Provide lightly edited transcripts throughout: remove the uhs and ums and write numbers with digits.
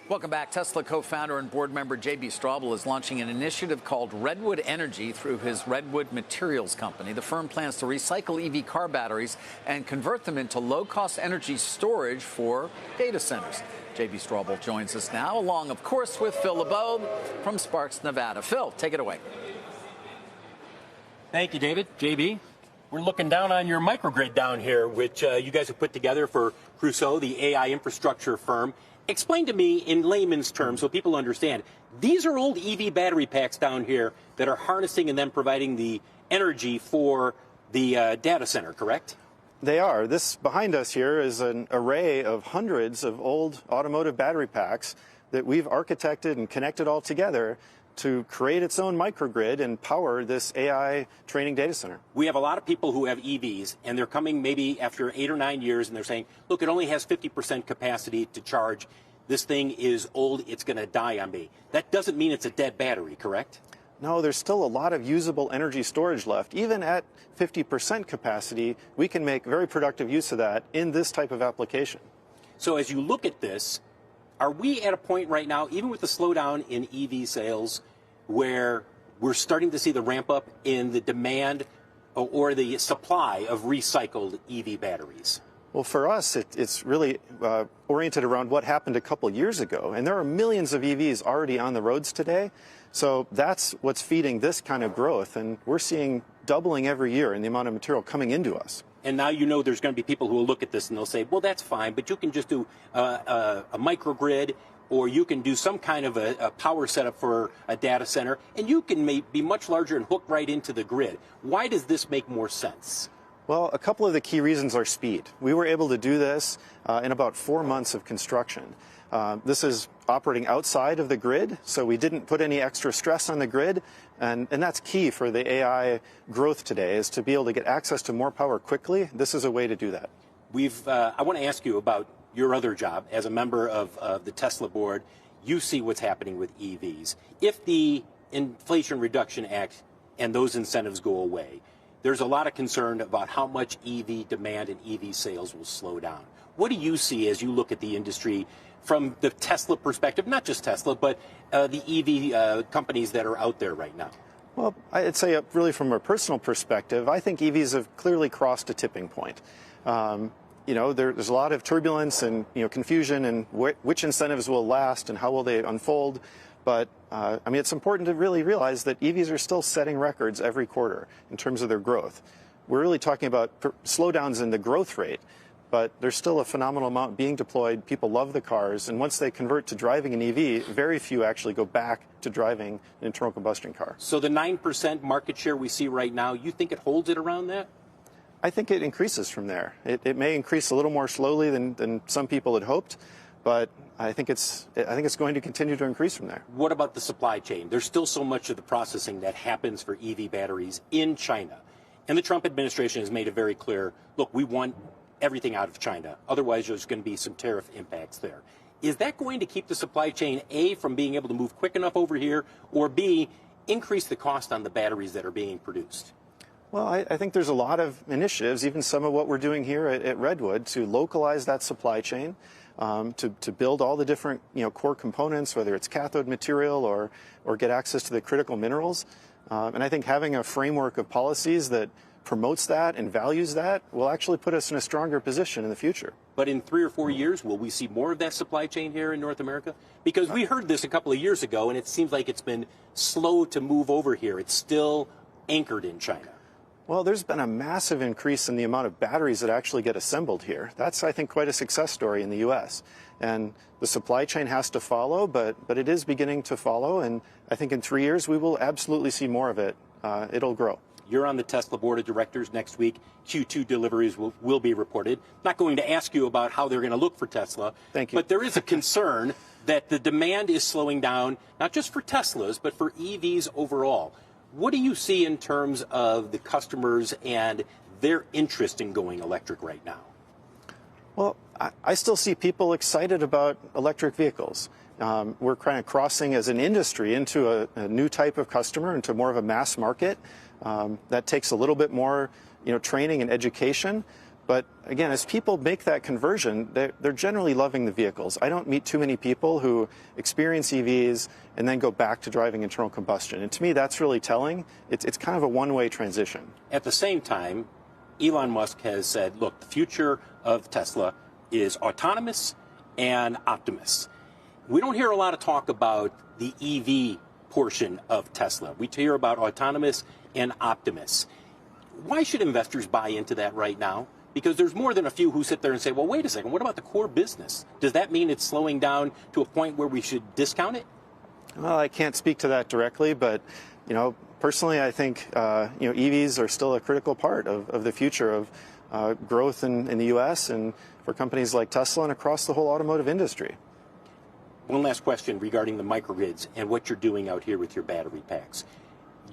Welcome back. Tesla co-founder and board member JB Straubel is launching an initiative called Redwood Energy through his Redwood Materials company. The firm plans to recycle EV car batteries and convert them into low-cost energy storage for data centers. JB Straubel joins us now, along, of course, with Phil LeBeau from Sparks, Nevada. Phil, take it away. Thank you, David. JB, we're looking down on your microgrid down here, which you guys have put together for Crusoe, the AI infrastructure firm. Explain to me in layman's terms so people understand. These are old EV battery packs down here that are harnessing and then providing the energy for the data center, correct? They are. This behind us here is an array of hundreds of old automotive battery packs that we've architected and connected all together to create its own microgrid and power this AI training data center. We have a lot of people who have EVs, and they're coming maybe after 8 or 9 years, and they're saying, look, it only has 50% capacity to charge. This thing is old. It's going to die on me. That doesn't mean it's a dead battery, correct? No, there's still a lot of usable energy storage left. Even at 50% capacity, we can make very productive use of that in this type of application. So as you look at this, are we at a point right now, even with the slowdown in EV sales, where we're starting to see the ramp up in the demand or the supply of recycled EV batteries? Well, for us, it's really oriented around what happened a couple years ago. And there are millions of EVs already on the roads today. So that's what's feeding this kind of growth. And we're seeing doubling every year in the amount of material coming into us. And now you know there's going to be people who will look at this and they'll say, well, that's fine, but you can just do a microgrid, or you can do some kind of a power setup for a data center, and you can be much larger and hook right into the grid. Why does this make more sense? Well, a couple of the key reasons are speed. We were able to do this in about 4 months of construction. This is operating outside of the grid, so we didn't put any extra stress on the grid, and that's key for the AI growth today, is to be able to get access to more power quickly. This is a way to do that. I want to ask you about your other job as a member of the Tesla board. You see what's happening with EVs. If the Inflation Reduction Act and those incentives go away, there's a lot of concern about how much EV demand and EV sales will slow down. What do you see as you look at the industry from the Tesla perspective, not just Tesla, but the EV companies that are out there right now? Well, I'd say really from a personal perspective, I think EVs have clearly crossed a tipping point. There's a lot of turbulence and confusion and which incentives will last and how will they unfold. But it's important to really realize that EVs are still setting records every quarter in terms of their growth. We're really talking about slowdowns in the growth rate, but there's still a phenomenal amount being deployed. People love the cars, and once they convert to driving an EV, very few actually go back to driving an internal combustion car. So the 9% market share we see right now, you think it holds it around that? I think it increases from there. It may increase a little more slowly than some people had hoped, but I think it's going to continue to increase from there. What about the supply chain? There's still so much of the processing that happens for EV batteries in China. And the Trump administration has made it very clear, look, we want everything out of China. Otherwise, there's going to be some tariff impacts there. Is that going to keep the supply chain, A, from being able to move quick enough over here, or B, increase the cost on the batteries that are being produced? Well, I think there's a lot of initiatives, even some of what we're doing here at Redwood, to localize that supply chain, to build all the different core components, whether it's cathode material or get access to the critical minerals. And I think having a framework of policies that promotes that and values that will actually put us in a stronger position in the future. But in 3 or 4 years, will we see more of that supply chain here in North America? Because we heard this a couple of years ago, and it seems like it's been slow to move over here. It's still anchored in China. Well, there's been a massive increase in the amount of batteries that actually get assembled here. That's, I think, quite a success story in the U.S. And the supply chain has to follow, but it is beginning to follow. And I think in 3 years, we will absolutely see more of it. It'll grow. You're on the Tesla board of directors next week. Q2 deliveries will be reported. Not going to ask you about how they're going to look for Tesla. Thank you. But there is a concern that the demand is slowing down, not just for Teslas, but for EVs overall. What do you see in terms of the customers and their interest in going electric right now? Well, I still see people excited about electric vehicles. We're kind of crossing as an industry into a new type of customer, into more of a mass market. That takes a little bit more training and education. But again, as people make that conversion, they're generally loving the vehicles. I don't meet too many people who experience EVs and then go back to driving internal combustion. And to me, that's really telling. It's kind of a one-way transition. At the same time, Elon Musk has said, look, the future of Tesla is autonomous and Optimus. We don't hear a lot of talk about the EV portion of Tesla. We hear about autonomous and Optimus. Why should investors buy into that right now? Because there's more than a few who sit there and say, well, wait a second, what about the core business? Does that mean it's slowing down to a point where we should discount it? Well, I can't speak to that directly, but, personally, I think, EVs are still a critical part of the future of growth in the U.S. and for companies like Tesla and across the whole automotive industry. One last question regarding the microgrids and what you're doing out here with your battery packs.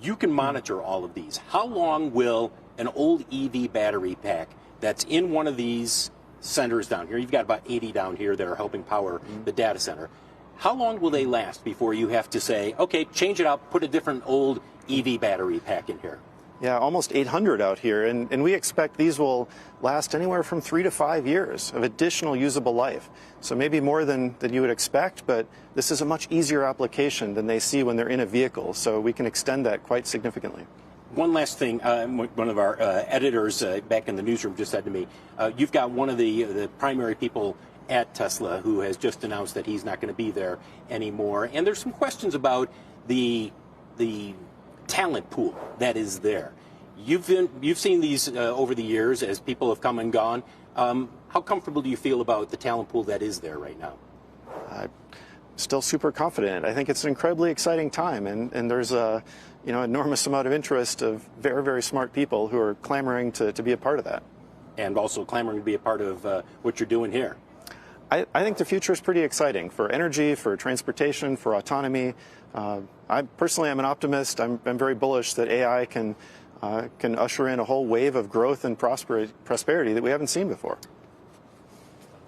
You can monitor all of these. How long will an old EV battery pack that's in one of these centers down here, you've got about 80 down here that are helping power the data center, how long will they last before you have to say, okay, change it out, put a different old EV battery pack in here? Yeah, almost 800 out here, and we expect these will last anywhere from 3 to 5 years of additional usable life. So maybe more than you would expect, but this is a much easier application than they see when they're in a vehicle, so we can extend that quite significantly. One last thing, one of our editors back in the newsroom just said to me, you've got one of the primary people at Tesla who has just announced that he's not going to be there anymore. And there's some questions about the talent pool that is there. You've seen these over the years as people have come and gone. How comfortable do you feel about the talent pool that is there right now? I'm still super confident. I think it's an incredibly exciting time, and there's a enormous amount of interest of very, very smart people who are clamoring to be a part of that. And also clamoring to be a part of what you're doing here. I think the future is pretty exciting for energy, for transportation, for autonomy. I personally am an optimist. I'm very bullish that AI can usher in a whole wave of growth and prosperity that we haven't seen before.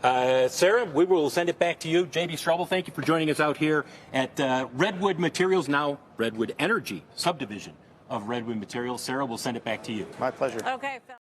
Sarah, we will send it back to you. JB Straubel, thank you for joining us out here at Redwood Materials, now Redwood Energy subdivision of Redwood Materials. Sarah, we'll send it back to you. My pleasure. Okay.